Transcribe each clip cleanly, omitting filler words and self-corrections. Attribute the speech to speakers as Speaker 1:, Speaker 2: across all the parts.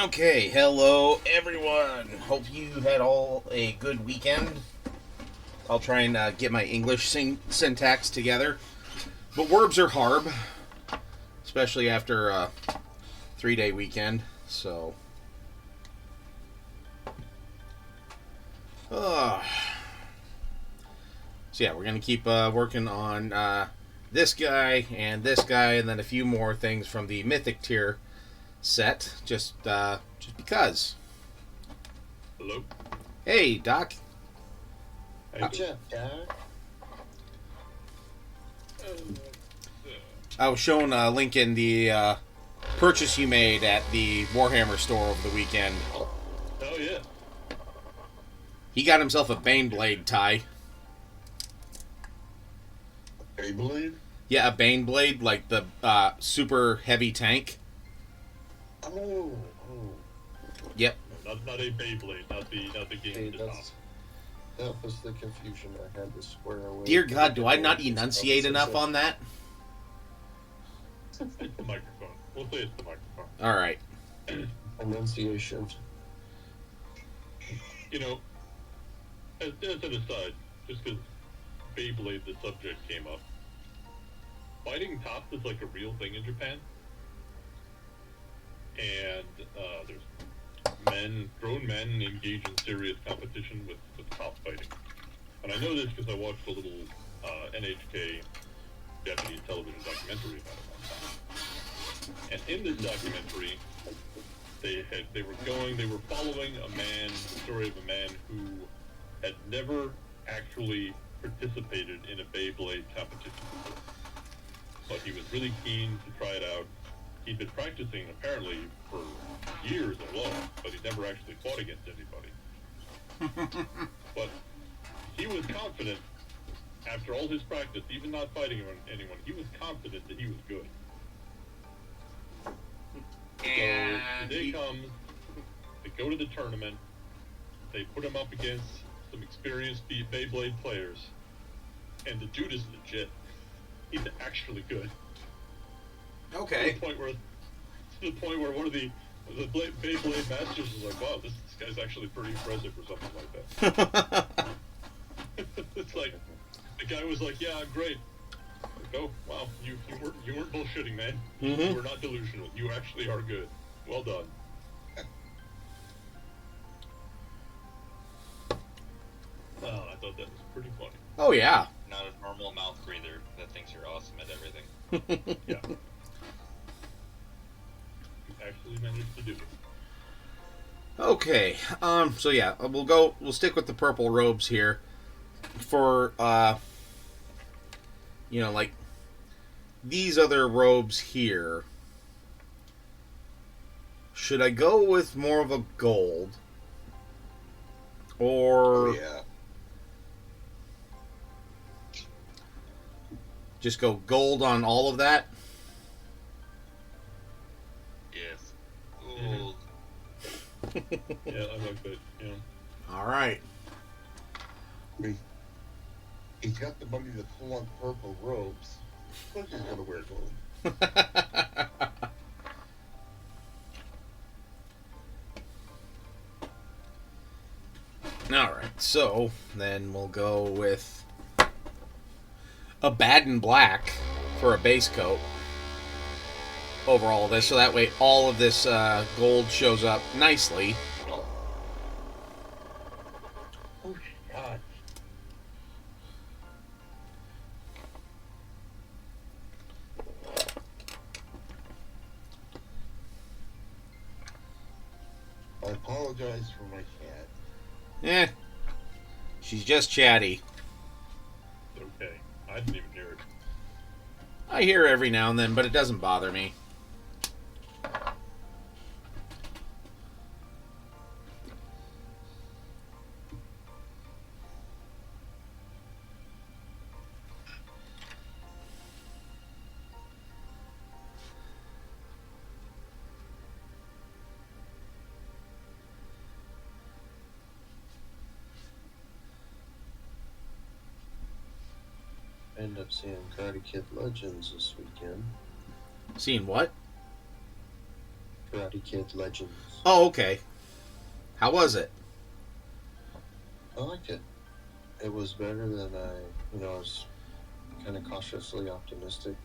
Speaker 1: Okay, hello everyone. Hope you had all a good weekend. I'll try and get my English syntax together. But verbs are hard, especially after a 3-day weekend. Uh, so yeah, we're gonna keep working on this guy, and then a few more things from the Mythic tier set, just because.
Speaker 2: Hello?
Speaker 1: Hey, Doc.
Speaker 2: Hey,
Speaker 3: Jeff, Doc.
Speaker 1: I was shown a link in the purchase you made at the Warhammer store over the weekend.
Speaker 2: oh yeah.
Speaker 1: He got himself a Baneblade tie.
Speaker 3: Beyblade?
Speaker 1: Yeah, a Baneblade, like the super heavy tank.
Speaker 3: Oh.
Speaker 1: Yep.
Speaker 2: No, not a Beyblade, not the game
Speaker 3: Hey,
Speaker 2: with the top.
Speaker 3: that was the confusion I had to square away.
Speaker 1: Dear God, do I not enunciate enough on that?
Speaker 2: It's the microphone. We'll say it's the microphone.
Speaker 1: All right.
Speaker 3: Enunciation.
Speaker 2: You know, as an aside, just because Beyblade, the subject, came up, fighting tops is like a real thing in Japan. And there's grown men engage in serious competition with top fighting. And I know this because I watched a little NHK Japanese television documentary about it one time. And in this documentary, they were following the story of a man who had never actually participated in a Beyblade competition before. But he was really keen to try it out. He'd been practicing apparently for years alone, but he never actually fought against anybody. But he was confident, after all his practice, even not fighting anyone, he was confident that he was good.
Speaker 1: And
Speaker 2: so the day comes, they go to the tournament, they put him up against some experienced Beyblade players, and the dude is legit. He's actually good.
Speaker 1: Okay.
Speaker 2: To the point where one of the Beyblade masters was like, "Wow, this guy's actually pretty impressive," or something like that. It's like the guy was like, "Yeah, I'm great." Like, oh, wow, you weren't bullshitting, man.
Speaker 1: Mm-hmm.
Speaker 2: You were not delusional. You actually are good. Well done. Oh, I thought that was pretty funny.
Speaker 1: Oh yeah.
Speaker 4: Not a normal mouth breather that thinks you're awesome at everything.
Speaker 2: Yeah. Actually managed to do it.
Speaker 1: Okay. So yeah, we'll stick with the purple robes here for like these other robes here. Should I go with more of a gold or
Speaker 3: yeah.
Speaker 1: just go gold on all of that?
Speaker 4: Yes. Gold.
Speaker 2: Yeah, I like that. Yeah.
Speaker 1: All right.
Speaker 3: He's got the money to pull on purple robes. Look, he's gonna wear gold.
Speaker 1: All right. So then we'll go with a Baden black for a base coat over all of this, so that way all of this gold shows up nicely.
Speaker 3: Oh, God. I apologize for my cat.
Speaker 1: Eh, she's just chatty.
Speaker 2: Okay. I didn't even hear it.
Speaker 1: I hear her every now and then, but it doesn't bother me.
Speaker 3: I end up seeing Karate Kid Legends this weekend.
Speaker 1: Seeing what?
Speaker 5: Karate Kid Legends.
Speaker 1: Oh, okay. How was it?
Speaker 5: I liked it. It was better than I was kind of cautiously optimistic,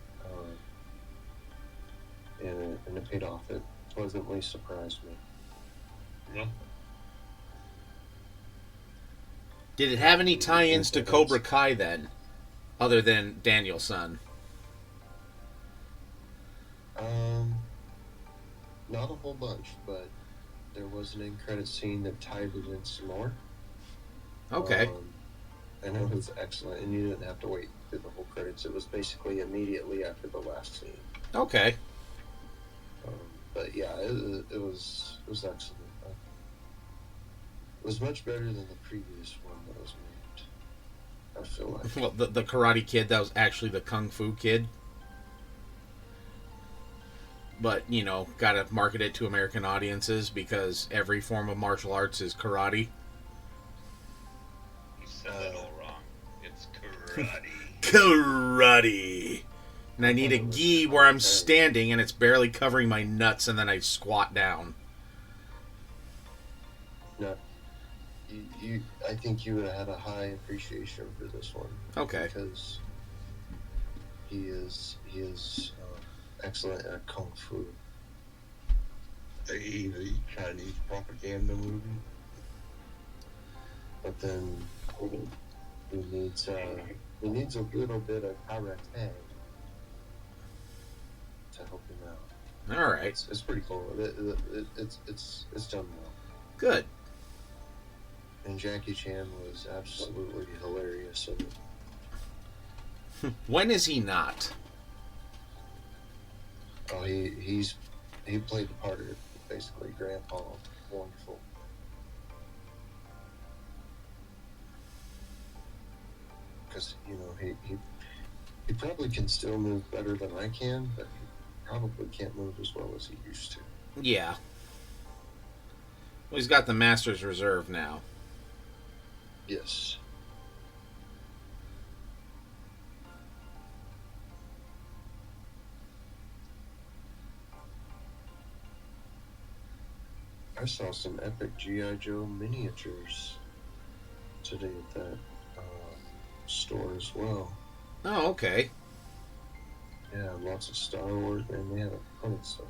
Speaker 5: and it paid off. It pleasantly surprised me.
Speaker 2: Yeah.
Speaker 1: Did it have any tie-ins to Cobra Kai then, other than Daniel's son?
Speaker 5: Not a whole bunch, but there was an end credit scene that tied it in some more.
Speaker 1: Okay.
Speaker 5: And it was excellent, and you didn't have to wait through the whole credits. It was basically immediately after the last scene.
Speaker 1: Okay.
Speaker 5: But yeah, it was excellent. It was much better than the previous one that was made. I feel like.
Speaker 1: Well, the Karate Kid, that was actually the Kung Fu Kid. But, gotta market it to American audiences because every form of martial arts is karate.
Speaker 4: You said that all wrong. It's karate.
Speaker 1: Karate! And I need a gi where I'm standing and it's barely covering my nuts and then I squat down.
Speaker 5: No. I think you would have had a high appreciation for this one.
Speaker 1: Okay.
Speaker 5: Because he is excellent at Kung Fu.
Speaker 3: The Chinese propaganda movie.
Speaker 5: But then he needs a little bit of karate to help him out.
Speaker 1: All right.
Speaker 5: It's pretty cool. It's done well.
Speaker 1: Good.
Speaker 5: And Jackie Chan was absolutely hilarious in it.
Speaker 1: When is he not?
Speaker 5: Oh, he played the part of basically Grandpa. Wonderful. Because he probably can still move better than I can, but he probably can't move as well as he used to.
Speaker 1: Yeah. Well, he's got the Master's Reserve now.
Speaker 5: Yes. I saw some epic G.I. Joe miniatures today at that store as well.
Speaker 1: Oh, okay.
Speaker 5: Yeah, lots of Star Wars, and they had a ton of stuff.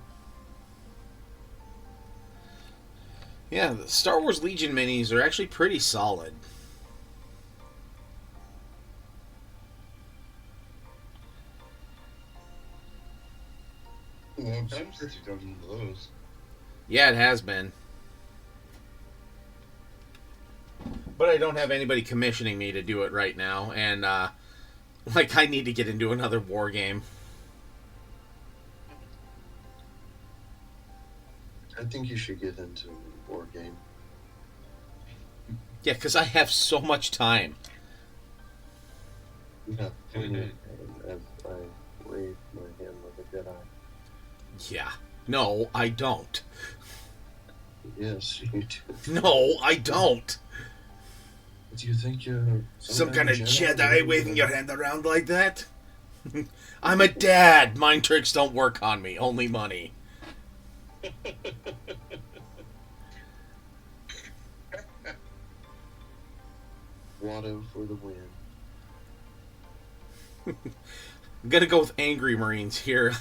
Speaker 1: Yeah, the Star Wars Legion minis are actually pretty solid.
Speaker 3: Long time since you've done one of those.
Speaker 1: Yeah, it has been. But I don't have anybody commissioning me to do it right now, and I need to get into another war game.
Speaker 5: I think you should get into a war game.
Speaker 1: Yeah, because I have so much time.
Speaker 5: Yeah, I wave my hand like a Jedi.
Speaker 1: Yeah. No, I don't.
Speaker 5: Yes, you do.
Speaker 1: No, I don't.
Speaker 5: Do you think you're
Speaker 1: Some kind of Jedi waving your hand around like that? I'm a dad. Mind tricks don't work on me. Only money.
Speaker 5: Watto for the win.
Speaker 1: I'm gonna go with Angry Marines here.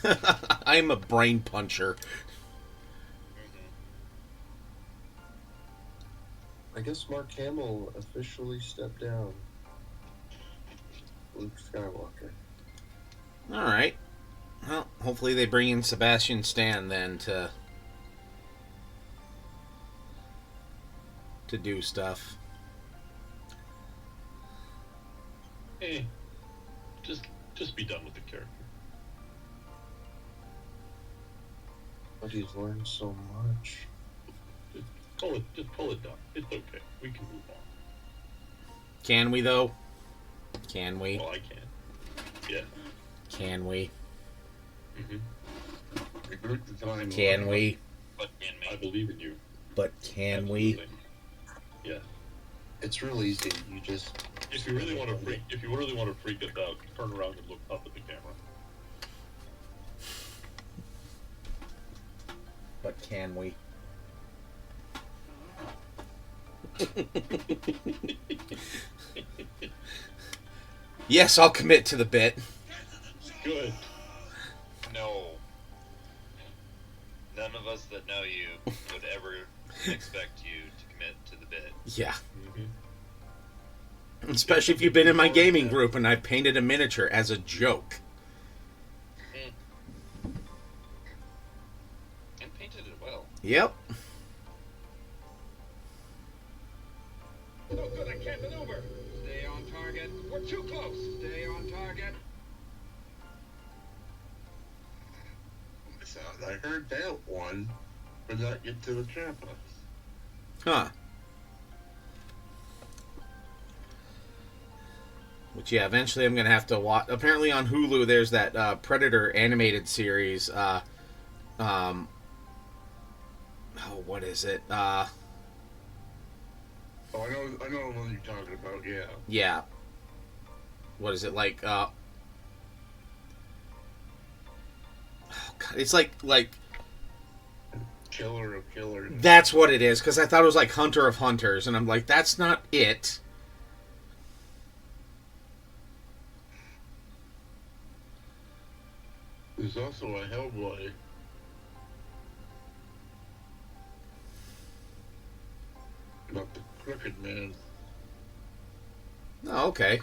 Speaker 1: I'm a brain puncher.
Speaker 5: I guess Mark Hamill officially stepped down. Luke Skywalker.
Speaker 1: Alright. Well, hopefully they bring in Sebastian Stan then to do stuff.
Speaker 2: Hey, just be done with the character.
Speaker 5: But he's learned so much.
Speaker 2: Just call it done. It's okay. We can move on.
Speaker 1: Can we, though? Can we?
Speaker 2: Well, I can. Yeah.
Speaker 1: Can we?
Speaker 2: Mm-hmm.
Speaker 1: Can we?
Speaker 4: But can
Speaker 2: I
Speaker 4: me.
Speaker 2: believe in you.
Speaker 1: But can we?
Speaker 2: Absolutely. Yeah.
Speaker 5: It's real easy. You just
Speaker 2: If you really want to freak us out, turn around and look up at the camera.
Speaker 1: But can we? Yes, I'll commit to the bit.
Speaker 2: Good.
Speaker 4: No. None of us that know you would ever expect you to commit to the bit.
Speaker 1: Yeah.
Speaker 2: Mm-hmm.
Speaker 1: Especially if you've been in my gaming group and I painted a miniature as a joke.
Speaker 4: And painted it well.
Speaker 1: Yep.
Speaker 6: No good, I can't maneuver. Stay on target. We're too close. Stay on target.
Speaker 3: So I heard that one, but not get to the trampolines.
Speaker 1: Huh. Which, yeah, eventually I'm going to have to watch. Apparently on Hulu, there's that Predator animated series. Oh, what is it?
Speaker 3: Oh, I know the one you're talking about. Yeah.
Speaker 1: Yeah. What is it like? Oh God, it's like
Speaker 3: Killer of Killers.
Speaker 1: that's what it is. Because I thought it was like Hunter of Hunters, and I'm like, that's not it.
Speaker 3: There's also a Hellboy. About the Crooked Man.
Speaker 1: Oh, okay.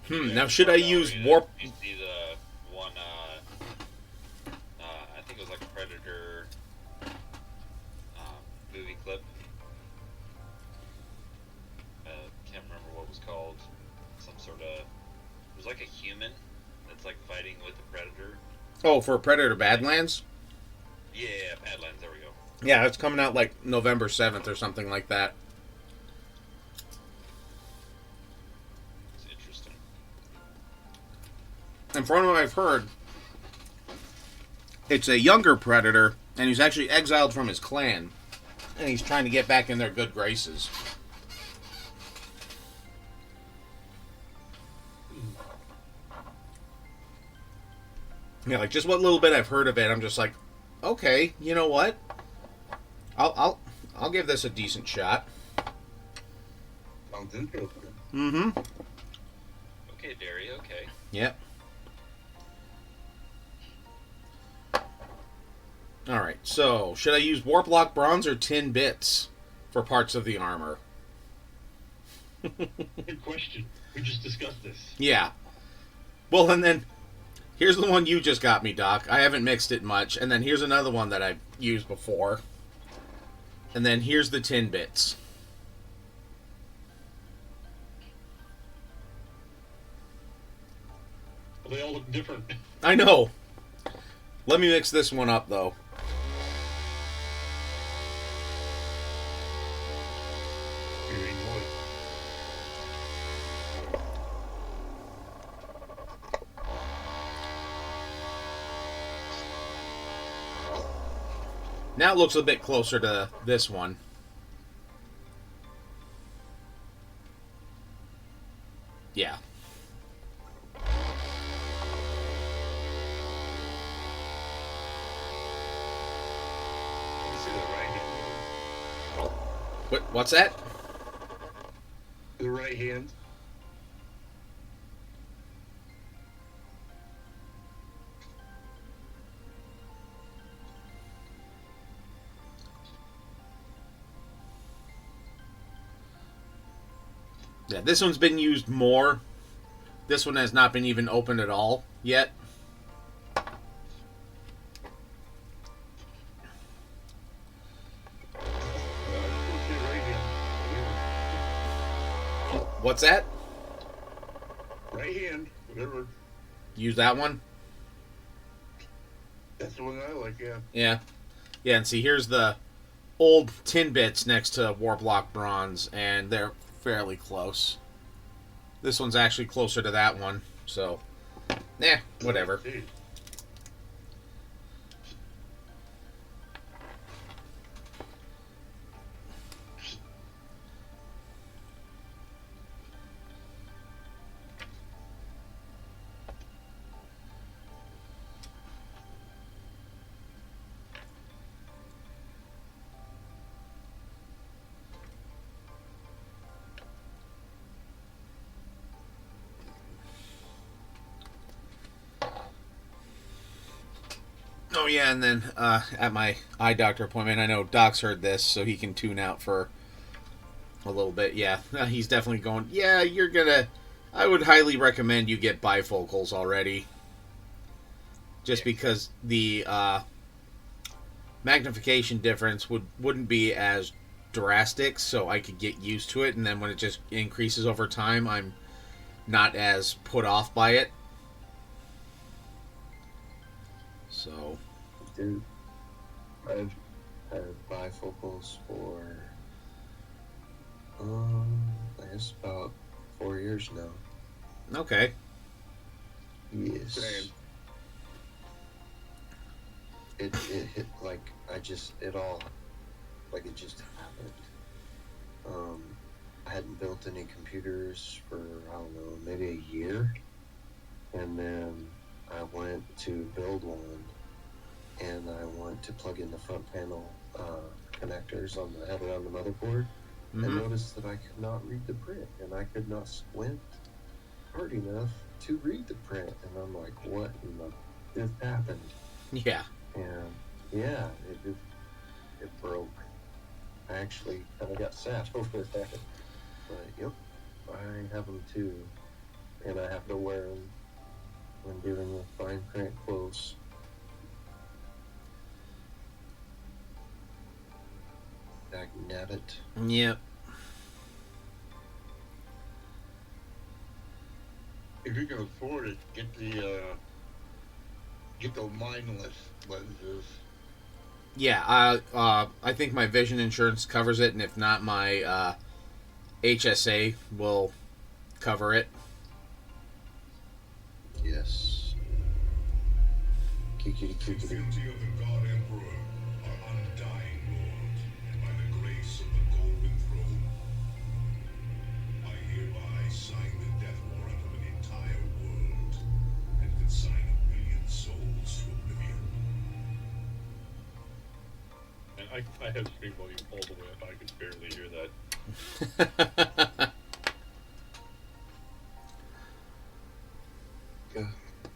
Speaker 1: Now should I use warp?
Speaker 4: You see the one, I think it was like a Predator movie clip. Can't remember what it was called. Some sort of, it was like a human that's like fighting with the Predator.
Speaker 1: Oh, for Predator Badlands?
Speaker 4: Yeah, Badlands, there we go.
Speaker 1: Yeah, it's coming out like November 7th or something like that.
Speaker 4: It's interesting.
Speaker 1: And from what I've heard, it's a younger Predator, and he's actually exiled from his clan, and he's trying to get back in their good graces. Yeah, like just what little bit I've heard of it, I'm just like, okay, you know what? I'll give this a decent shot.
Speaker 3: Sounds interesting.
Speaker 1: Mm-hmm.
Speaker 4: Okay, Derry, okay.
Speaker 1: Yep. Alright, so should I use Warp Lock Bronze or Tin Bits for parts of the armor?
Speaker 2: Good question. We just discussed this.
Speaker 1: Yeah. Well, and then here's the one you just got me, Doc. I haven't mixed it much. And then here's another one that I've used before. And then here's the Tin Bits.
Speaker 2: Well, they all look different.
Speaker 1: I know. Let me mix this one up, though.
Speaker 3: Green wood.
Speaker 1: Now it looks a bit closer to this one. Yeah.
Speaker 3: You see the right hand?
Speaker 1: What's that?
Speaker 3: The right hand.
Speaker 1: Yeah, this one's been used more. This one has not been even opened at all yet.
Speaker 3: Right hand.
Speaker 1: What's that?
Speaker 3: Right hand. Whatever.
Speaker 1: Use that one?
Speaker 3: That's the one I like, yeah.
Speaker 1: Yeah. Yeah, and see, here's the old Tin Bits next to Warp Lock Bronze, and they're fairly close. This one's actually closer to that one, so, whatever.
Speaker 3: Dude.
Speaker 1: Oh yeah, and then at my eye doctor appointment, I know Doc's heard this, so he can tune out for a little bit. Yeah, he's definitely going. Yeah, you're gonna. I would highly recommend you get bifocals already, just because the magnification difference wouldn't be as drastic, so I could get used to it, and then when it just increases over time, I'm not as put off by it. So,
Speaker 5: Dude, I've had bifocals for, I guess about 4 years now.
Speaker 1: okay.
Speaker 5: Yes.
Speaker 3: Same.
Speaker 5: It hit like it all, like it just happened. I hadn't built any computers for, I don't know, maybe a year. And then I went to build one, and I went to plug in the front panel connectors on the header on the motherboard, and noticed that I could not read the print, and I could not squint hard enough to read the print. And I'm like, what in the just happened?
Speaker 1: Yeah.
Speaker 5: And yeah, it broke. I actually kind of got sad over that. But yep, I have them too, and I have to wear them when dealing with fine print close. Nabbit.
Speaker 1: Yep.
Speaker 3: If you can afford it, get the mindless lenses.
Speaker 1: Yeah, I think my vision insurance covers it, and if not, my HSA will cover it.
Speaker 5: Yes. Kikiri
Speaker 7: The
Speaker 5: kikiri.
Speaker 7: fealty of the God Emperor, our undying Lord, and by the grace of the Golden Throne, I hereby sign the death warrant of an entire world, and consign 1 billion souls to oblivion.
Speaker 2: And I have stream volume all the way up. I could barely hear that.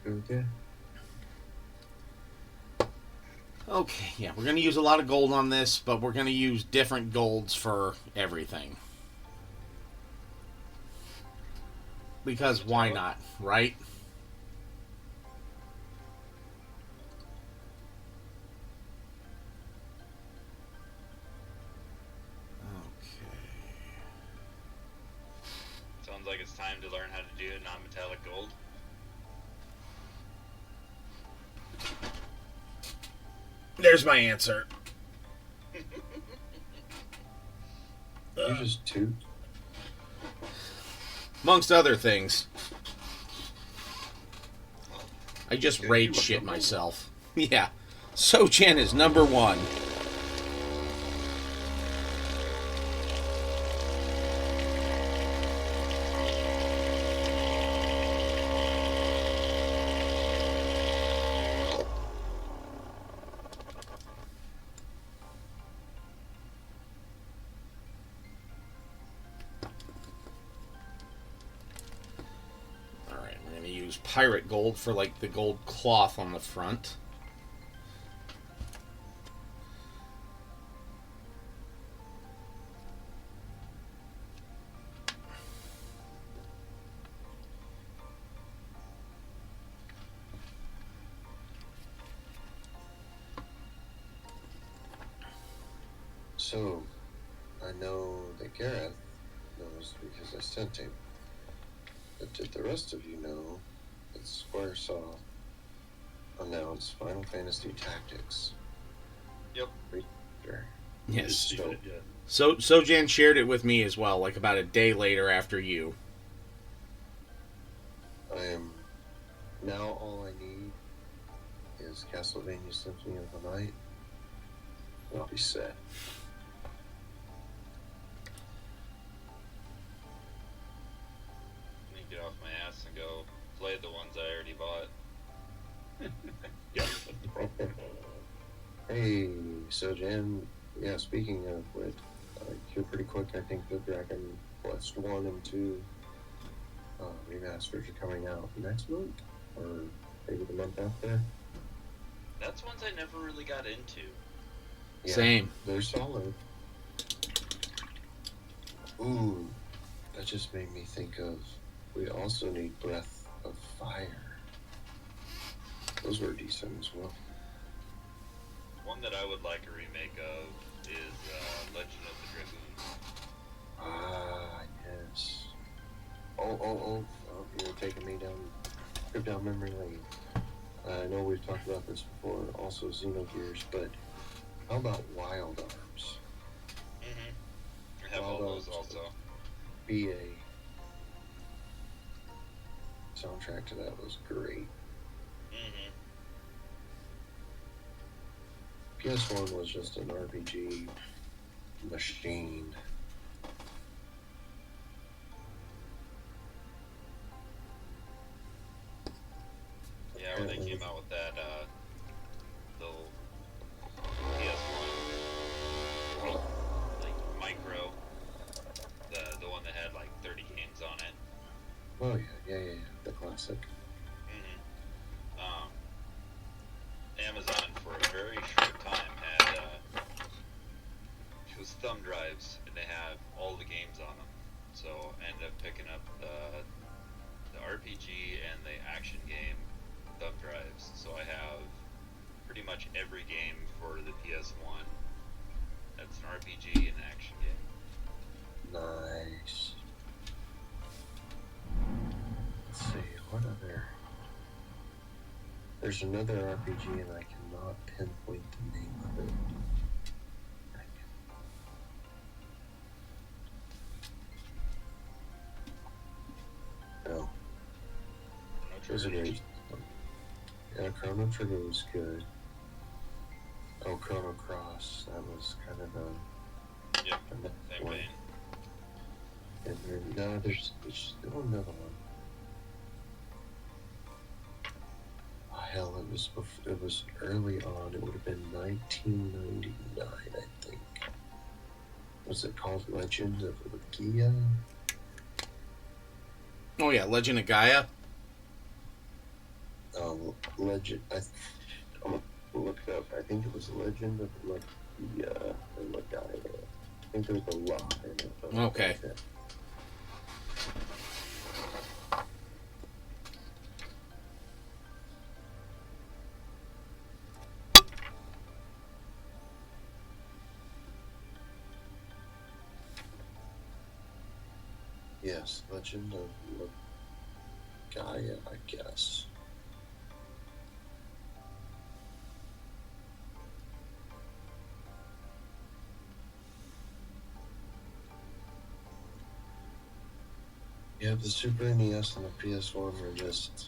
Speaker 5: Okay.
Speaker 1: Okay, yeah, we're going to use a lot of gold on this, but we're going to use different golds for everything. Because why not, right?
Speaker 4: Sounds like it's time to learn how to do non-metallic gold.
Speaker 1: There's my answer.
Speaker 5: You just toot.
Speaker 1: Amongst other things. I just rage shit myself. Yeah. Sochan is number 1. Alright, we're going to use pirate gold for like the gold cloth on the front.
Speaker 5: So, I know that Gareth knows because I sent him. But did the rest of you know that Squaresoft announced Final Fantasy Tactics?
Speaker 4: Yep.
Speaker 5: Sure.
Speaker 1: Yes.
Speaker 2: Seen it yet.
Speaker 1: So Sojan shared it with me as well, like about a day later after you.
Speaker 5: I am now all I need is Castlevania Symphony of the Night. And I'll be set.
Speaker 4: I need to get off my ass and go play the ones I already bought.
Speaker 2: Yeah, that's the problem.
Speaker 5: Hey, so Jan, yeah, speaking of which, here pretty quick, I think the Dragon Quest 1 and 2 remasters are coming out next month, or maybe the month after.
Speaker 4: That's ones I never really got into.
Speaker 5: Yeah,
Speaker 1: Same.
Speaker 5: They're solid. Ooh, that just made me think of. We also need Breath of Fire. Those were decent as well.
Speaker 4: One that I would like a remake of is Legend of the Dragoon.
Speaker 5: Ah, yes. Oh, you're taking me down, trip down memory lane. I know we've talked about this before, also Xenogears, but how about Wild Arms?
Speaker 4: Mm-hmm. I have all
Speaker 5: Wild
Speaker 4: those
Speaker 5: Arms.
Speaker 4: also.
Speaker 5: BA soundtrack to that was great.
Speaker 4: Mm-hmm.
Speaker 5: PS1 was just an RPG machine.
Speaker 4: Yeah, when they came out with that little PS1 like micro, the one that had like 30 games on it.
Speaker 5: Oh yeah, the classic.
Speaker 4: Mm-hmm. Amazon for a very short time had it was thumb drives, and they have all the games on them. So I ended up picking up the RPG and the action game thumb drives. So I have pretty much every game for the PS1 that's an RPG and action game.
Speaker 5: Nice. Let's see, what other? There's another RPG and I cannot pinpoint the name of it. No. It was a great. Yeah, Chrono Trigger was good. Oh, Chrono Cross. That was kind of a.
Speaker 4: Yep,
Speaker 5: a next
Speaker 4: same
Speaker 5: one.
Speaker 4: vein.
Speaker 5: And then, no, there's still another one. Oh, hell, it was early on. It would have been 1999, I think. Was it called Legend of Gaia?
Speaker 1: Oh yeah, Legend of Gaia.
Speaker 5: Legend. I'm gonna look it up. I think it was Legend of Gaia. I think there was a lot in it. But
Speaker 1: Okay.
Speaker 5: Yes, Legend of Gaia, I guess. Yeah, the Super NES and the PS1 were just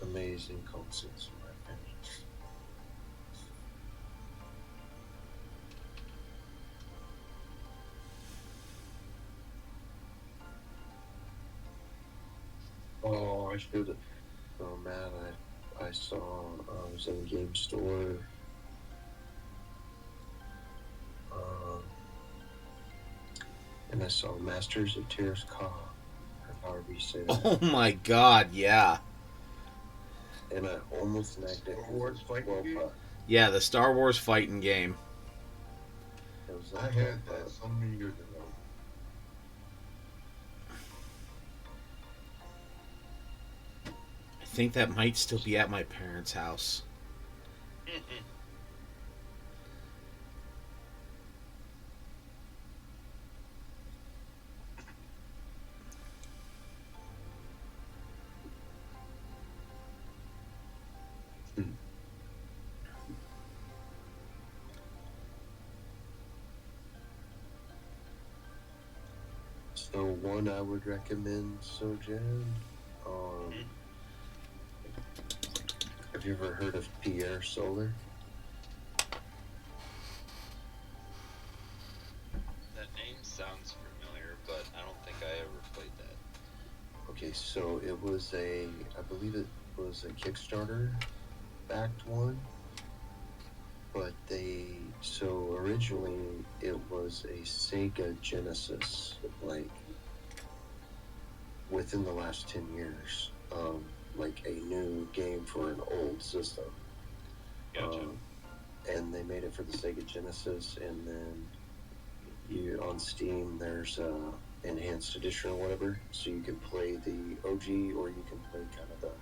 Speaker 5: amazing consoles, in my opinion. Oh, I should have. Oh man, I saw. I was in a game store. And I saw Masters of Tears Ka, or however you say that.
Speaker 1: Oh my God, yeah.
Speaker 5: And I almost nagged it.
Speaker 3: Star Wars fighting game?
Speaker 1: Yeah, the Star Wars fighting game.
Speaker 5: It was
Speaker 3: I had that so many years ago.
Speaker 1: I think that might still be at my parents' house.
Speaker 5: So one I would recommend, Sojan. Have you ever heard of Pierre Solar?
Speaker 4: That name sounds familiar, but I don't think I ever played that.
Speaker 5: Okay, so it was I believe it was a Kickstarter backed one, but so originally it was a Sega Genesis, like within the last 10 years, like a new game for an old system.
Speaker 2: Gotcha.
Speaker 5: And they made it for the Sega Genesis, and then you on Steam there's enhanced edition or whatever, so you can play the OG or you can play kind of the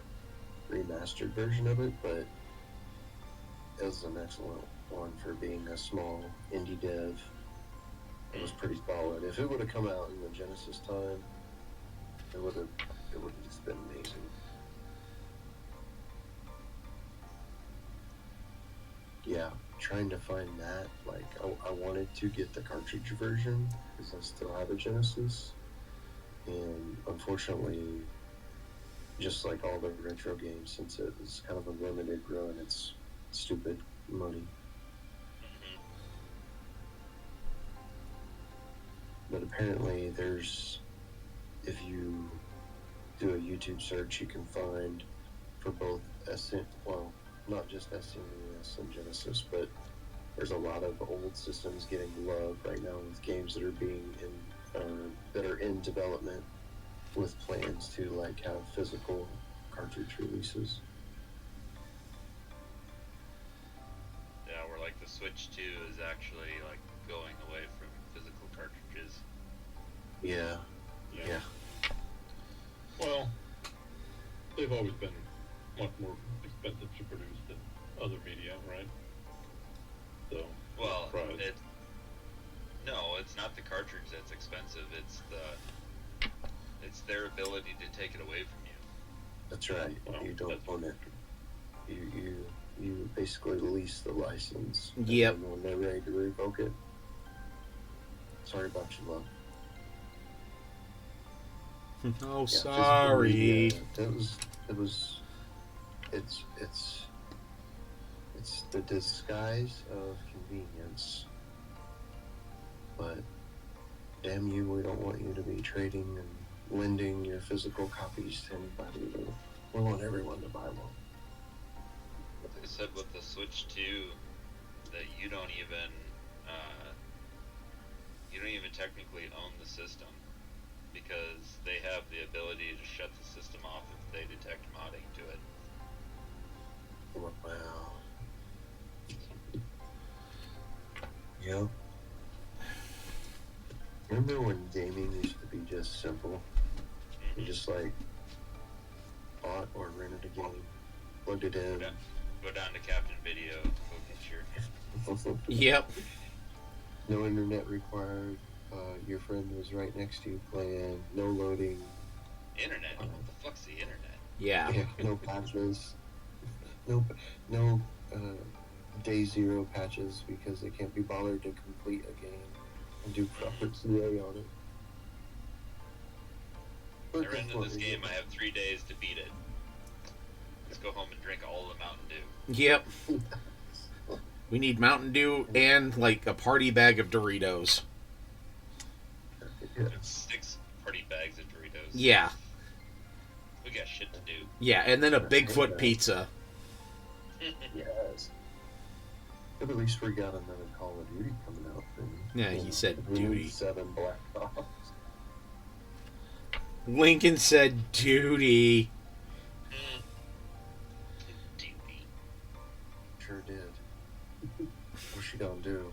Speaker 5: remastered version of it. But it was an excellent one for being a small indie dev. It was pretty solid. If it would have come out in the Genesis time, it would have just been amazing. Yeah, trying to find that, like, I wanted to get the cartridge version because I still have a Genesis, and unfortunately, just like all the retro games, since it was kind of a limited run, it's stupid money. But apparently there's, if you do a YouTube search, you can find for both well, not just SNES and Genesis, but there's a lot of old systems getting love right now with games that are that are in development with plans to like have physical cartridge releases.
Speaker 4: Yeah, where like the Switch 2 is actually like going away from physical cartridges.
Speaker 5: Yeah.
Speaker 2: Well, they've always been much more expensive to produce than other media, right? So,
Speaker 4: Well,
Speaker 2: surprised.
Speaker 4: it's not the cartridge that's expensive. It's their ability to take it away from you.
Speaker 5: That's right.
Speaker 2: Well,
Speaker 5: You don't
Speaker 2: that's
Speaker 5: own it. You basically lease the license.
Speaker 1: Yep.
Speaker 5: And when they're ready to revoke it, sorry about your luck.
Speaker 1: Oh,
Speaker 5: Yeah,
Speaker 1: sorry.
Speaker 5: It's the disguise of convenience. But damn you, we don't want you to be trading and lending your physical copies to anybody. We want everyone to buy one.
Speaker 4: They said with the Switch 2 that you don't even technically own the system, because they have the ability to shut the system off if they detect modding to it.
Speaker 5: Wow. Yep. Remember when gaming used to be just simple? You just like bought or rented a game, plugged it in.
Speaker 4: Go down to Captain Video, go get your...
Speaker 1: Yep.
Speaker 5: No internet required. Your friend was right next to you playing. No loading.
Speaker 4: Internet? What the fuck's the internet?
Speaker 1: Yeah.
Speaker 5: Yeah, no patches. No day zero patches because they can't be bothered to complete a game and do proper CA on it. But
Speaker 4: Never
Speaker 5: that's
Speaker 4: into
Speaker 5: what
Speaker 4: this
Speaker 5: we
Speaker 4: game,
Speaker 5: do.
Speaker 4: I have 3 days to beat it. Let's go home and drink all the Mountain Dew.
Speaker 1: Yep. We need Mountain Dew and like a party bag of Doritos.
Speaker 5: Yeah.
Speaker 4: 6 party bags of Doritos.
Speaker 1: Yeah.
Speaker 4: We got shit to do.
Speaker 1: Yeah, and then a Bigfoot pizza.
Speaker 5: Yes. But at least we got another Call of Duty coming out. And,
Speaker 1: Yeah, he said
Speaker 5: we need
Speaker 1: duty.
Speaker 5: 7 Black Ops.
Speaker 1: Lincoln said duty.
Speaker 4: Duty.
Speaker 5: Sure did. What's she gonna do?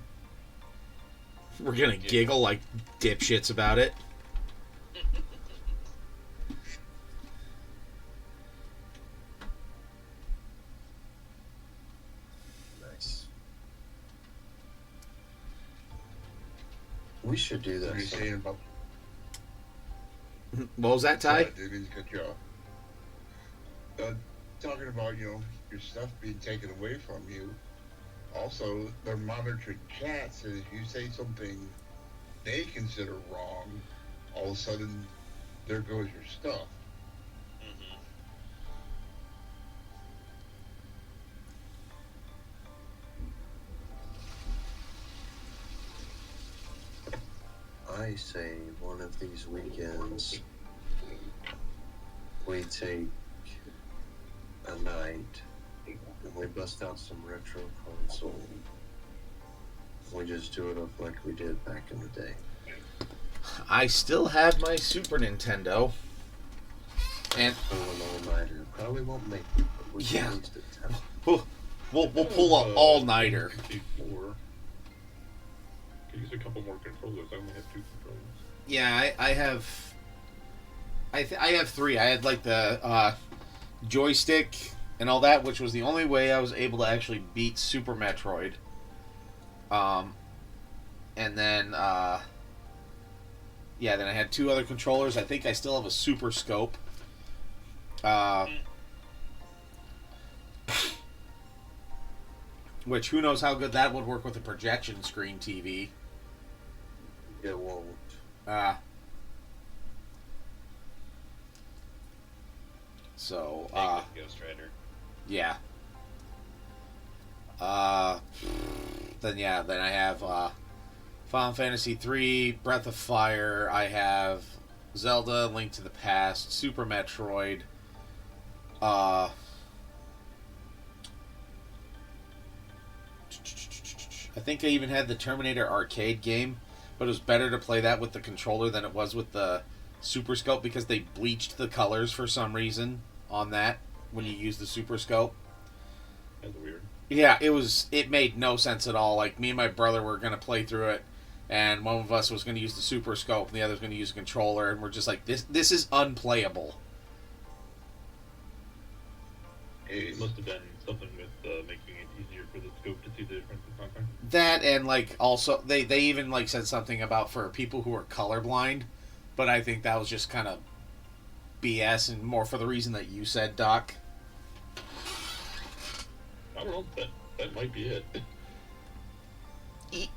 Speaker 1: We're gonna giggle like dipshits about it.
Speaker 5: Nice. We should do
Speaker 3: What are you
Speaker 5: this.
Speaker 3: saying about
Speaker 1: What was that, Ty?
Speaker 3: duties? Good job. Talking about, your stuff being taken away from you. Also, they're monitoring chats, and if you say something they consider wrong, all of a sudden, there goes your stuff.
Speaker 4: Mm-hmm.
Speaker 5: I say one of these weekends we take a night and we bust out some retro console. We just do it up like we did back in the day.
Speaker 1: I still have my Super Nintendo. And
Speaker 5: Pull an all-nighter. Probably won't make it, but we
Speaker 1: Yeah.
Speaker 5: can at least attempt.
Speaker 1: We'll pull an all-nighter.
Speaker 2: 64. Could use a couple more controllers. I only have 2 controllers.
Speaker 1: Yeah, I have. I have 3. I had like the joystick and all that, which was the only way I was able to actually beat Super Metroid. And then then I had 2 other controllers. I think I still have a Super Scope. Which, who knows how good that would work with a projection screen TV.
Speaker 5: It won't.
Speaker 1: So,
Speaker 4: Ghost Rider.
Speaker 1: yeah. Then I have Final Fantasy III, Breath of Fire. I have Zelda, Link to the Past, Super Metroid. I think I even had the Terminator arcade game, but it was better to play that with the controller than it was with the Super Scope because they bleached the colors for some reason on that when you use the Super Scope.
Speaker 2: That's weird.
Speaker 1: Yeah, it made no sense at all. Like, me and my brother were going to play through it, and one of us was going to use the Super Scope, and the other was going to use a controller, and we're just like, this is unplayable.
Speaker 2: It must have been something with making it easier for the scope to see the difference in content.
Speaker 1: That, and, like, also, they even, like, said something about for people who are colorblind, but I think that was just kind of BS, and more for the reason that you said, Doc.
Speaker 2: I don't know. That might be it.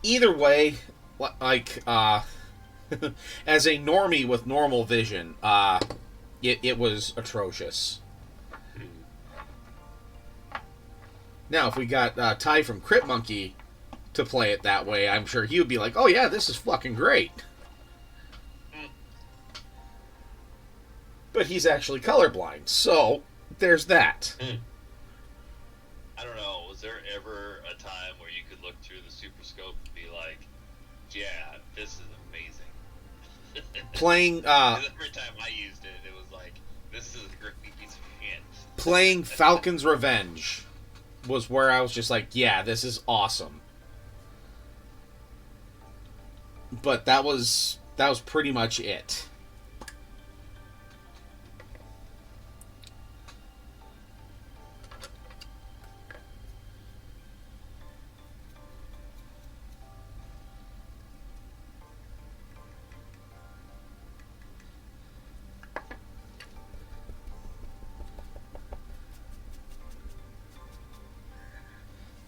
Speaker 1: Either way, like, as a normie with normal vision, it was atrocious. Now, if we got Ty from Crypt Monkey to play it that way, I'm sure he would be like, oh yeah, this is fucking great. But he's actually colorblind, so there's that.
Speaker 4: I don't know, was there ever a time where you could look through the Super Scope and be like, yeah, this is amazing?
Speaker 1: Playing,
Speaker 4: 'Cause every time I used it, it was like, this is a great piece of shit.
Speaker 1: playing Falcon's Revenge was where I was just like, yeah, this is awesome. But that was pretty much it.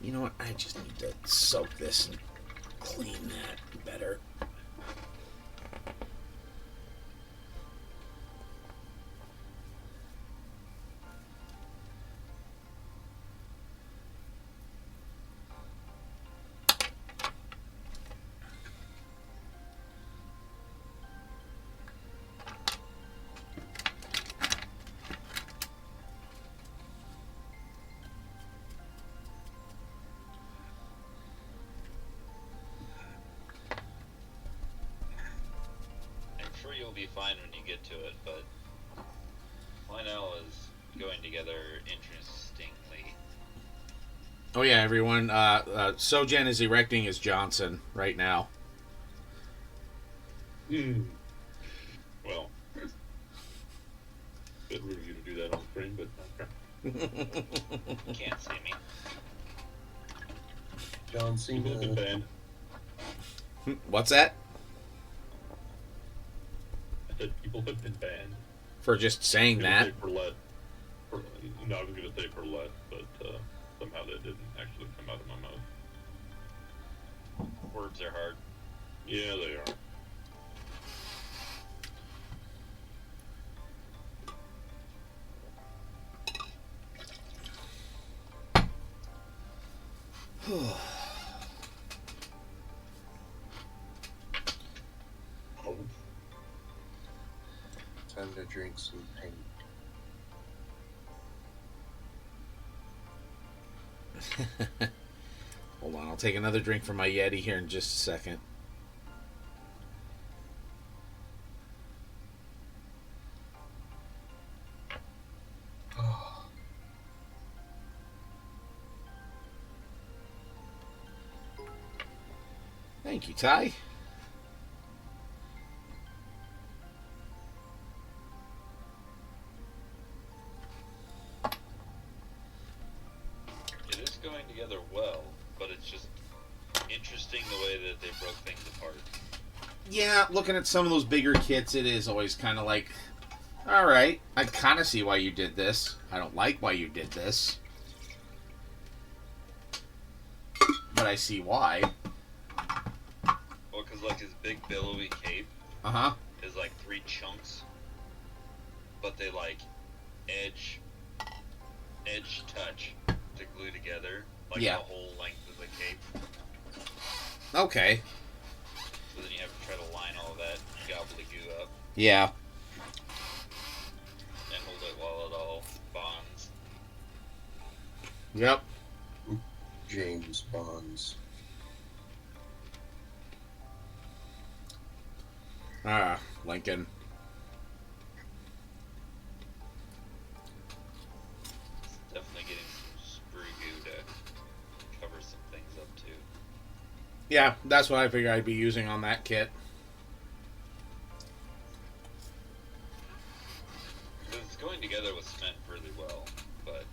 Speaker 1: You know what? I just need to soak this and clean that better.
Speaker 4: You'll be fine when you get to it, but Lionel is going together interestingly.
Speaker 1: Oh yeah, everyone. Sojan is erecting his Johnson right now.
Speaker 2: Well, bit rude of you to do that on screen, but okay.
Speaker 4: Can't see me.
Speaker 5: John
Speaker 2: People have been
Speaker 5: Cena.
Speaker 2: banned.
Speaker 1: What's that?
Speaker 2: I said people have been banned.
Speaker 1: For just saying that?
Speaker 2: For less. No, I was going to say for less, but somehow that didn't actually come out of my mouth.
Speaker 4: Words are hard.
Speaker 2: Yeah, they are.
Speaker 5: Time to drink some paint.
Speaker 1: Hold on, I'll take another drink from my Yeti here in just a second. Thank you, Ty.
Speaker 4: It is going together well, but it's just interesting the way that they broke things apart.
Speaker 1: Yeah, looking at some of those bigger kits, it is always kind of like, all right, I kind of see why you did this. I don't like why you did this, but I see why.
Speaker 4: Well, because like his big billowy cape
Speaker 1: Uh-huh.
Speaker 4: is like 3 chunks, but they like edge touch to glue together, like
Speaker 1: Yeah.
Speaker 4: the whole length of the cape.
Speaker 1: Okay.
Speaker 4: So then you have to try to line all of that gobbledygoo up
Speaker 1: Yeah.
Speaker 4: and hold it while it all bonds.
Speaker 1: Yep.
Speaker 5: James Bonds.
Speaker 1: Lincoln.
Speaker 4: It's definitely getting some sprue goo to cover some things up too.
Speaker 1: Yeah, that's what I figured I'd be using on that kit.
Speaker 4: It's going together with cement really well, but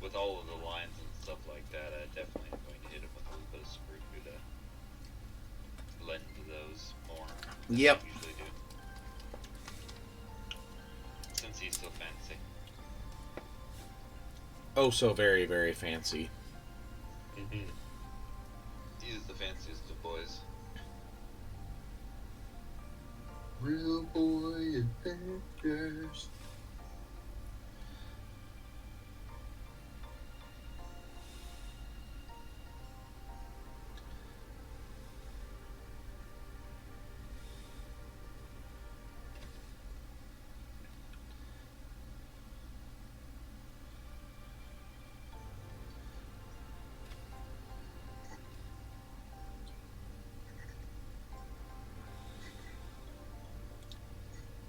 Speaker 4: with all of the lines and stuff like that, I definitely am going to hit it with a little bit of sprue goo to blend to those more than
Speaker 1: Yep.
Speaker 4: I usually do. Since he's so fancy.
Speaker 1: Oh, so very, very fancy.
Speaker 2: Mm-hmm.
Speaker 4: He's the fanciest of boys.
Speaker 5: Real boy adventures.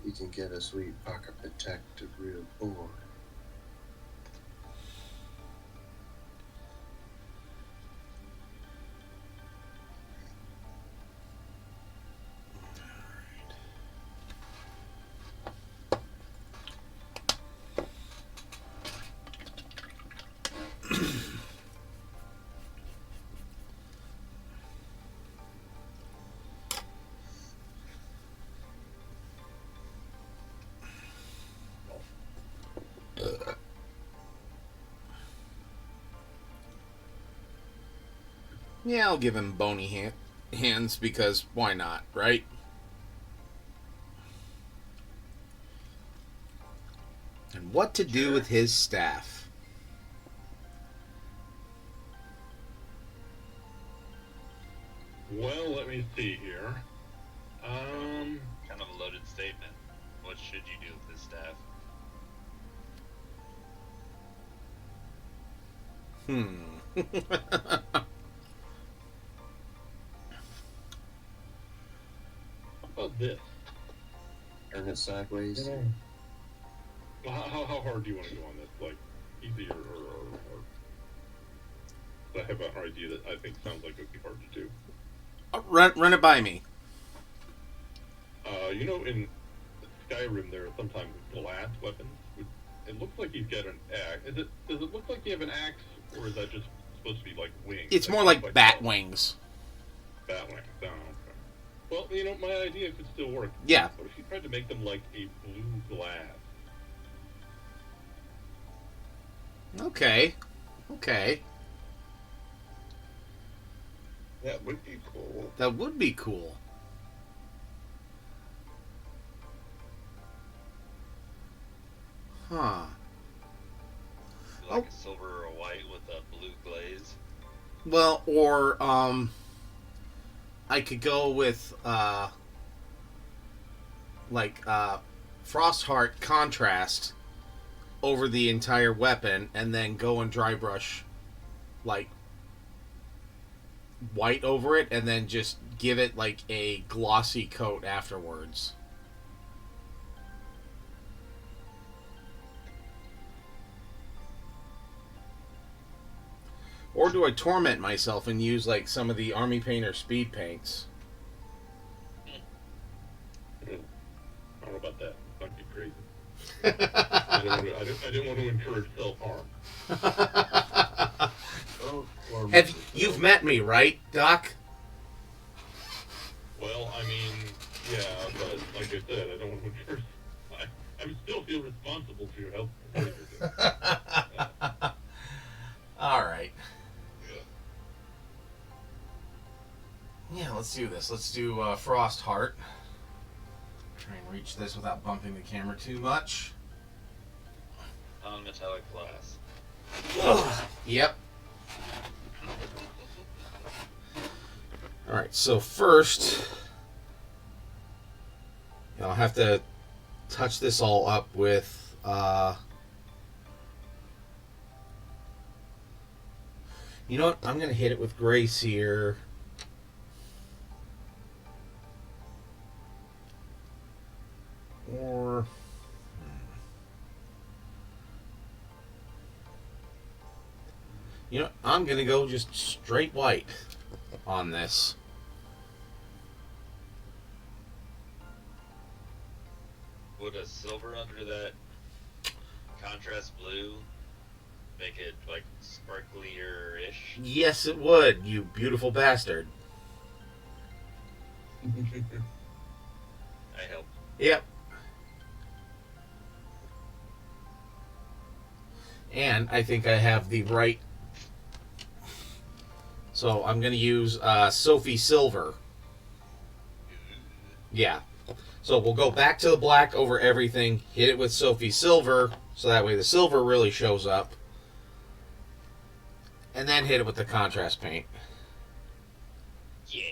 Speaker 5: You can get a sweet pocket protected real boy.
Speaker 1: Yeah, I'll give him bony hands because why not, right? And what to do with his staff?
Speaker 2: Well, let me see here.
Speaker 4: Kind of a loaded statement. What should you do with his staff?
Speaker 2: How about this?
Speaker 5: Turn it sideways.
Speaker 2: Well, how hard do you want to go on this? Like, easy or I have an idea that I think sounds like it would be hard to do.
Speaker 1: Run it by me.
Speaker 2: You know, in Skyrim, there are sometimes glass weapons. It looks like he's got an axe. Does it look like you have an axe, or is that just supposed to be like wings?
Speaker 1: It's more like bat wings.
Speaker 2: Bat wings. Oh, okay. Well, you know, my idea could still work.
Speaker 1: Yeah.
Speaker 2: What if you tried to make them like a blue glass?
Speaker 1: Okay.
Speaker 3: That would be cool.
Speaker 1: That would be cool. Huh.
Speaker 4: Like a silver or a white with a blue glaze?
Speaker 1: Well, or I could go with Frostheart contrast over the entire weapon, and then go and dry brush like white over it, and then just give it like a glossy coat afterwards. Or do I torment myself and use like some of the Army Paint or Speed Paints?
Speaker 2: I don't know about that. That'd be crazy. I didn't want to encourage self-harm.
Speaker 1: You've met me, right, Doc?
Speaker 2: Well, I mean, yeah, but like I said, I don't want to encourage. I still feel responsible for your health.
Speaker 1: All right. Yeah, let's do this. Let's do Frost Heart. Try and reach this without bumping the camera too much.
Speaker 4: On metallic glass.
Speaker 1: Yep. All right. So first, I'll have to touch this all up with you know what? I'm going to hit it with Grace here. Or you know, I'm going to go just straight white on this.
Speaker 4: Would a silver under that contrast blue make it like sparklier-ish?
Speaker 1: Yes, it would, you beautiful bastard.
Speaker 4: I help.
Speaker 1: Yep. And I think I have the right. So I'm going to use Sophie Silver. Yeah. So we'll go back to the black over everything, hit it with Sophie Silver, so that way the silver really shows up. And then hit it with the contrast paint.
Speaker 4: Yeah.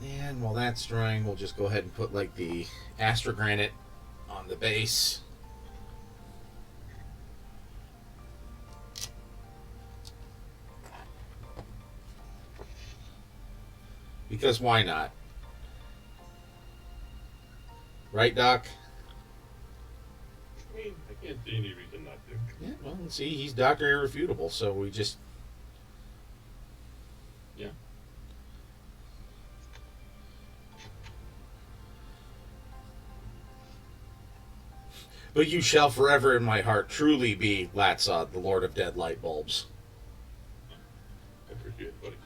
Speaker 1: And while that's drying, we'll just go ahead and put like the Astra Granite on the base. Because why not? Right, Doc?
Speaker 2: I mean, I can't see any reason not to.
Speaker 1: Yeah, well, see, he's Dr. Irrefutable, so we just...
Speaker 2: Yeah.
Speaker 1: But you shall forever in my heart truly be Latsod, the Lord of Dead Light Bulbs.
Speaker 2: I appreciate it, buddy.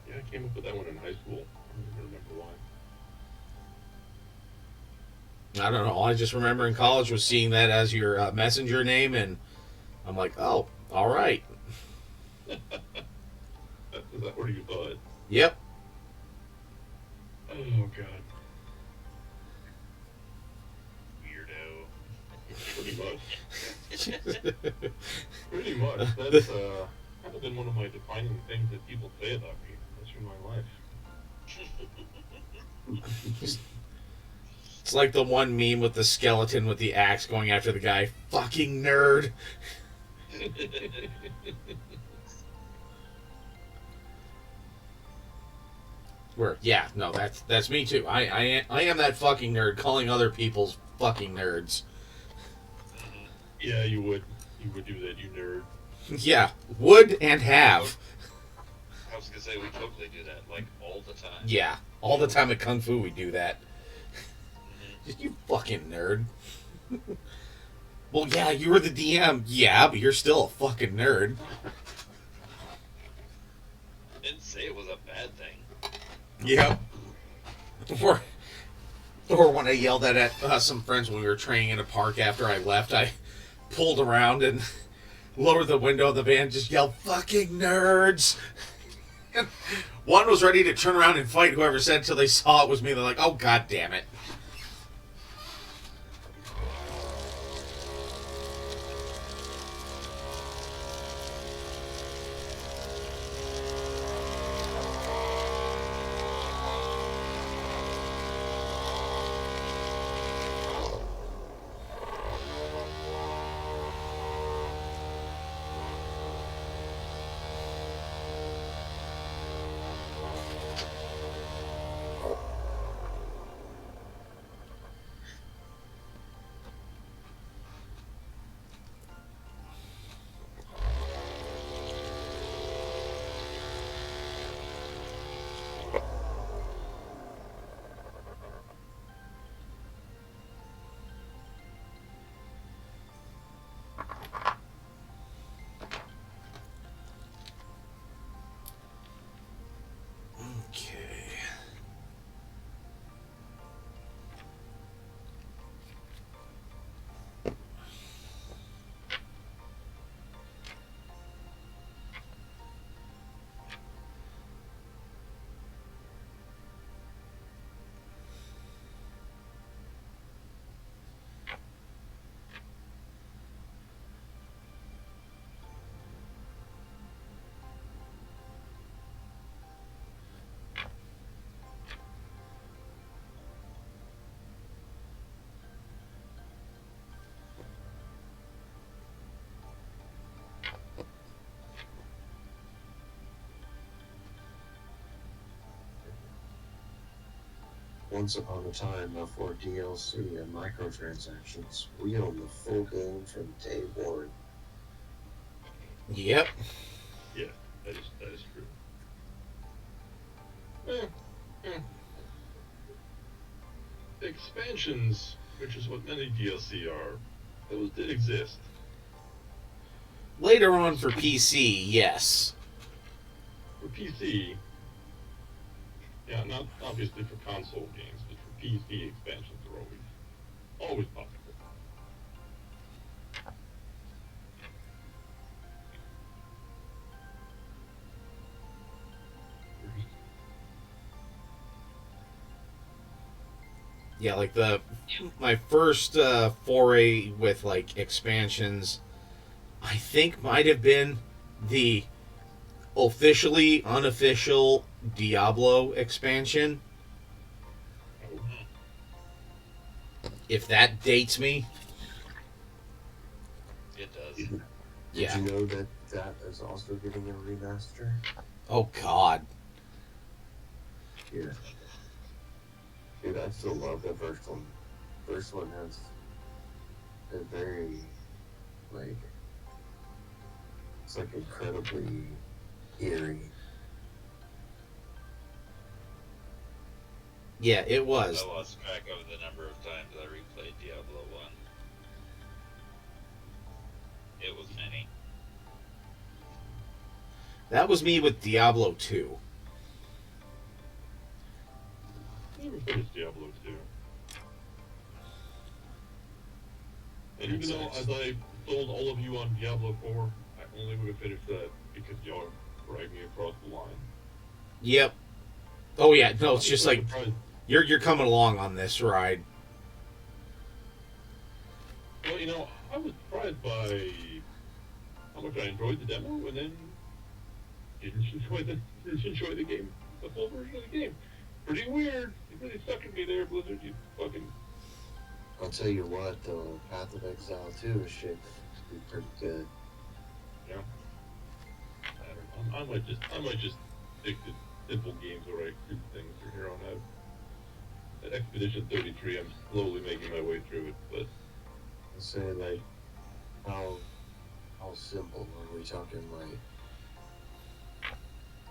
Speaker 2: Yeah, I came up with that one in high school. I don't even remember why.
Speaker 1: I don't know. All I just remember in college was seeing that as your messenger name, and I'm like, oh, all right.
Speaker 2: Is that where you thought?
Speaker 1: Yep.
Speaker 2: Oh, God.
Speaker 4: Weirdo.
Speaker 2: Pretty much. Pretty much. That's kind of been one of my defining things that people say about me. That's in my life.
Speaker 1: It's like the one meme with the skeleton with the axe going after the guy. Fucking nerd. Where, yeah, no, that's me too. I am that fucking nerd calling other people's fucking nerds.
Speaker 2: Yeah, you would. You would do that, you nerd.
Speaker 1: Yeah, would and have.
Speaker 4: I was gonna say we totally do that, like all the time.
Speaker 1: Yeah, all the time at Kung Fu we do that. Just you fucking nerd. Well, yeah, you were the DM. Yeah, but you're still a fucking nerd.
Speaker 4: Didn't say it was a bad thing.
Speaker 1: Yep. Or when I yelled at some friends when we were training in a park after I left, I pulled around and lowered the window of the van and just yelled, fucking nerds! And one was ready to turn around and fight whoever said until they saw it was me. They're like, oh, god damn it. Okay.
Speaker 5: Once upon a time, before DLC and microtransactions, we owned the full game from day one.
Speaker 1: Yep.
Speaker 2: Yeah, that is true. Expansions, which is what many DLC are, those did exist.
Speaker 1: Later on for PC, yes.
Speaker 2: For PC, yeah, not obviously for console games, but for PC expansions are always possible.
Speaker 1: Yeah, like my first foray with like expansions, I think might have been the officially unofficial Diablo expansion. If that dates me.
Speaker 4: It does.
Speaker 5: Did
Speaker 1: Yeah.
Speaker 5: you know that that is also getting a remaster?
Speaker 1: Oh God.
Speaker 5: Yeah. Dude, I still love the first one. First one has a very, like, it's like incredibly eerie.
Speaker 1: Yeah, it was.
Speaker 4: I lost track of the number of times I replayed Diablo 1. It was many.
Speaker 1: That was me with Diablo 2.
Speaker 2: I never finished Diablo 2. And even though, as I told all of you on Diablo 4, I only would have finished that because y'all dragged me across the line.
Speaker 1: Yep. Oh yeah, no, it's
Speaker 2: I'm
Speaker 1: just
Speaker 2: so
Speaker 1: like
Speaker 2: surprised.
Speaker 1: you're coming along on this ride.
Speaker 2: Well, you know, I was surprised by how much I enjoyed the demo, and then didn't enjoy the game, the full version of the game. Pretty weird. You really sucking me there, Blizzard. You fucking.
Speaker 5: I'll tell you what, though, Path of Exile 2 is shaping up to be pretty good.
Speaker 2: Yeah. I don't know. I might just stick to simple games where I do things from here on out. At Expedition 33, I'm slowly making my way through it, but
Speaker 5: I'll say, like, how simple are we talking, like,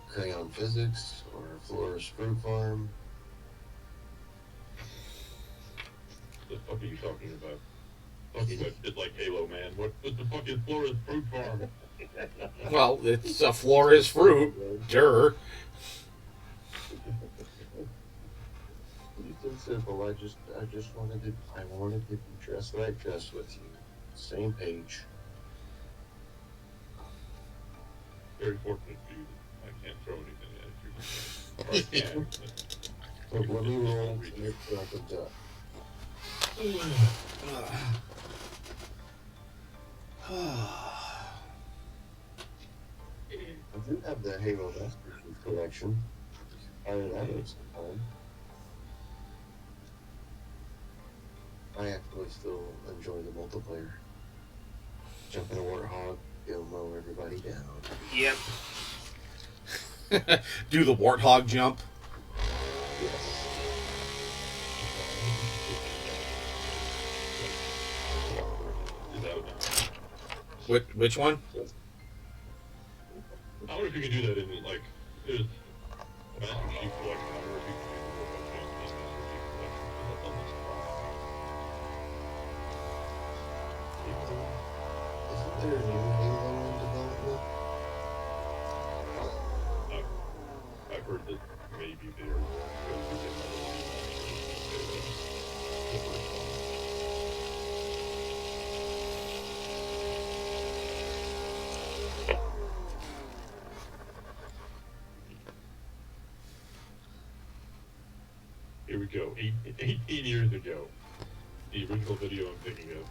Speaker 5: Crayon Physics or Florist Fruit Farm?
Speaker 2: what the fuck are you talking about? Talking about shit like Halo, man. What the fuck is Florist Fruit Farm?
Speaker 1: Well, it's a floor is fruit. Durr.
Speaker 5: It's so simple. I just wanted to be just right just with you. Same page.
Speaker 2: Very fortunate for you that I can't throw anything at you. Or I can,
Speaker 5: But let me roll
Speaker 2: Read
Speaker 5: to
Speaker 2: it.
Speaker 5: get back into it. I do have the Halo Master Chief collection. I have it sometime. I actually still enjoy the multiplayer. Jump in a warthog, go mow everybody down.
Speaker 1: Yep. Do the warthog jump.
Speaker 5: Yes.
Speaker 2: Is that
Speaker 1: Which one?
Speaker 2: I wonder if you could do that in, like, there's a Master Chief collection. I wonder if you could do the Master Chief collection.
Speaker 5: Isn't there a new Halo in development?
Speaker 2: I've heard that maybe they're going to get another Here we go. 18 years ago. The original video I'm thinking of.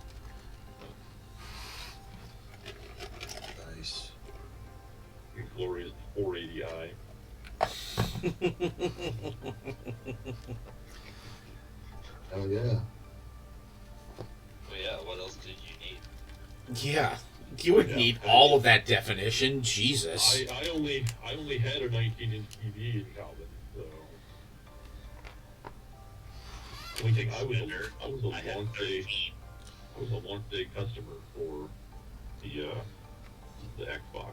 Speaker 5: Nice.
Speaker 2: The glorious 480i.
Speaker 5: Oh yeah.
Speaker 4: Well, yeah, what else did you need?
Speaker 1: Yeah. You would need all of that definition. Jesus.
Speaker 2: I only had a 19-inch TV in Calvin, so. I mean, I was a
Speaker 4: I had
Speaker 2: launch day
Speaker 4: 13.
Speaker 2: I was a launch day customer for the Xbox.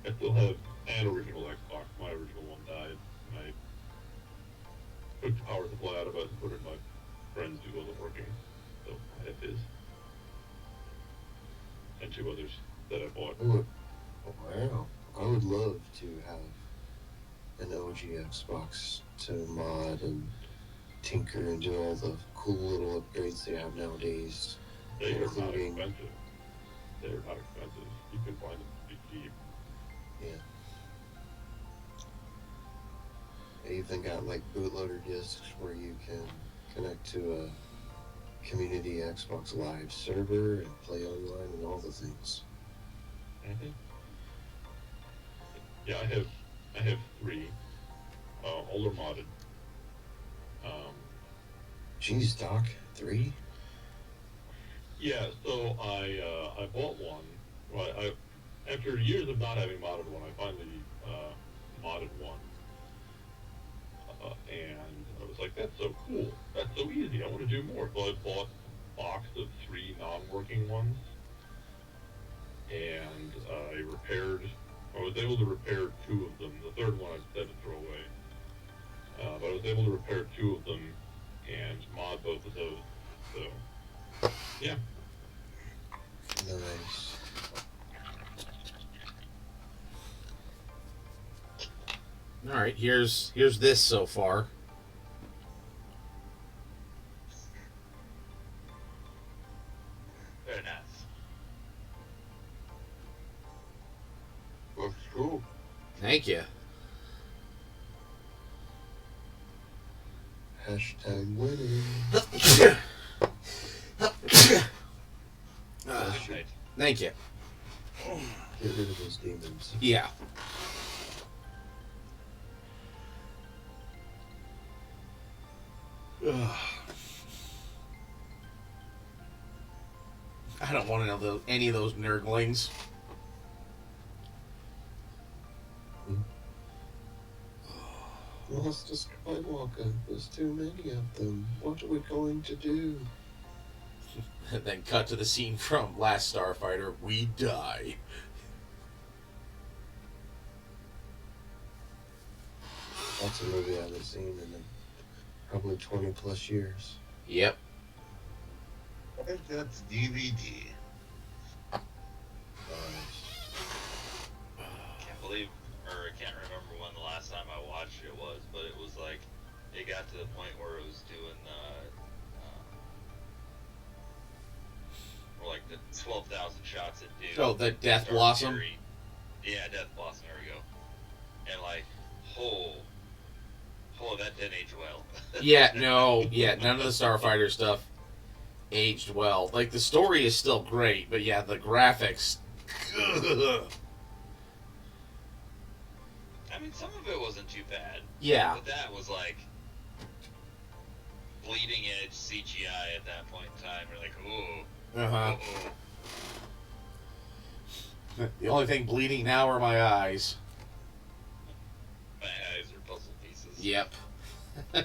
Speaker 2: I still have an original Xbox. My original one died, and I took the power supply out of it and put it in my friend's who wasn't working. So I have his. And 2 others that I bought.
Speaker 5: Wow. I would love to have an OG Xbox to mod and tinker and do all the cool little upgrades they have nowadays.
Speaker 2: They are not
Speaker 5: Including-
Speaker 2: expensive. They are not expensive. You can find them pretty cheap.
Speaker 5: Yeah. They even got like bootloader discs where you can connect to a community Xbox Live server and play online and all the things.
Speaker 2: Mm-hmm. Yeah, I have 3. All are modded.
Speaker 5: Jeez, Doc, 3?
Speaker 2: Yeah, so I bought one. Well, after years of not having modded one, I finally modded one, and I was like, "That's so cool! That's so easy! I want to do more." So I bought a box of 3 non-working ones, and I repaired. I was able to repair 2 of them. The third one I decided to throw away, but I was able to repair 2 of them and mod both of those. So yeah.
Speaker 5: Nice.
Speaker 1: All right, here's this so far.
Speaker 4: Very nice.
Speaker 3: Looks cool.
Speaker 1: Thank you.
Speaker 5: Hashtag winning.
Speaker 4: Right.
Speaker 1: Thank you.
Speaker 5: Get rid of those demons.
Speaker 1: Yeah. I don't want to know any of those nurglings.
Speaker 5: Master Skywalker, there's too many of them. What are we going to do?
Speaker 1: And then cut to the scene from Last Starfighter. We die.
Speaker 5: That's a movie I haven't seen in probably 20 plus years.
Speaker 1: Yep.
Speaker 3: I think that's DVD.
Speaker 4: Can't believe, or I can't remember when the last time I watched it was, but it was like, it got to the point where it was doing like the 12,000 shots it do.
Speaker 1: Oh, the Death
Speaker 4: Dark
Speaker 1: Blossom?
Speaker 4: Fury. Yeah, Death Blossom, there we go. And like, that didn't age well.
Speaker 1: Yeah, no, none of the Starfighter stuff aged well. Like, the story is still great, but yeah, the graphics. Ugh.
Speaker 4: I mean, some of it wasn't too bad.
Speaker 1: Yeah.
Speaker 4: But that was like bleeding edge CGI at that point in time. You're like, ooh.
Speaker 1: Uh-huh.
Speaker 4: Uh-oh.
Speaker 1: The only thing bleeding now are my eyes.
Speaker 4: My eyes are puzzle pieces.
Speaker 1: Yep.
Speaker 3: You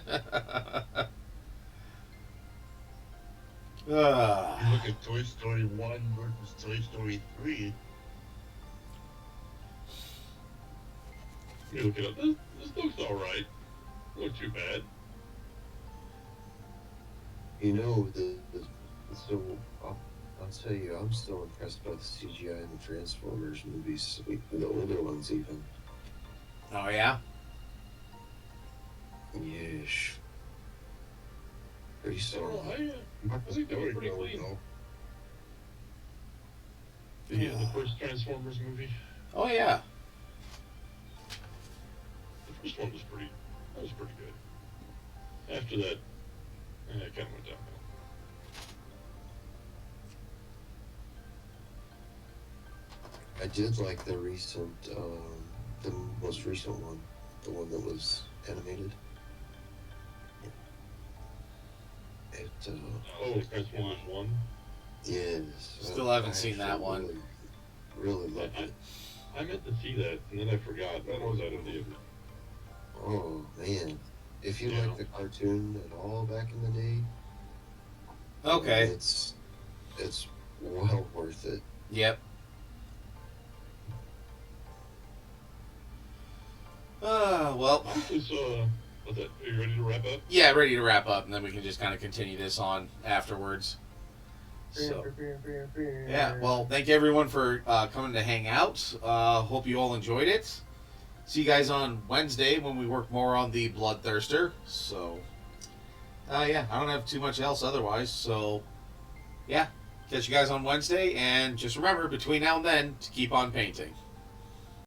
Speaker 3: look at Toy Story 1 versus Toy Story 3.
Speaker 2: You look it up. This looks alright. Not too bad.
Speaker 5: You know, so I'll tell you, I'm still impressed by the CGI in the Transformers movies, the older ones even.
Speaker 1: Oh, yeah?
Speaker 5: Yeesh. Pretty
Speaker 2: So
Speaker 5: solid.
Speaker 2: I think that was pretty clean. The first Transformers movie.
Speaker 1: Oh, yeah.
Speaker 2: The first one was pretty good. After that, it kind of went downhill.
Speaker 5: I did like the recent, the most recent one, the one that was animated. It,
Speaker 2: Oh, Transformers 1?
Speaker 5: yes.
Speaker 1: Still haven't
Speaker 5: I
Speaker 1: seen that
Speaker 5: actually
Speaker 1: one.
Speaker 5: Really loved it.
Speaker 2: I meant to see that, and then I forgot that was out of the.
Speaker 5: Oh, man. If you
Speaker 2: Yeah.
Speaker 5: like the cartoon at all back in the day,
Speaker 1: Okay.
Speaker 5: it's well worth it.
Speaker 1: Yep. Well,
Speaker 2: Actually, so, what's that? Are you ready to wrap up?
Speaker 1: yeah, ready to wrap up, and then we can just kind of continue this on afterwards. So, yeah, well, thank you everyone for coming to hang out. Hope you all enjoyed it. See you guys on Wednesday when we work more on the Bloodthirster. So, yeah, I don't have too much else otherwise. So, yeah, catch you guys on Wednesday, and just remember, between now and then, to keep on painting.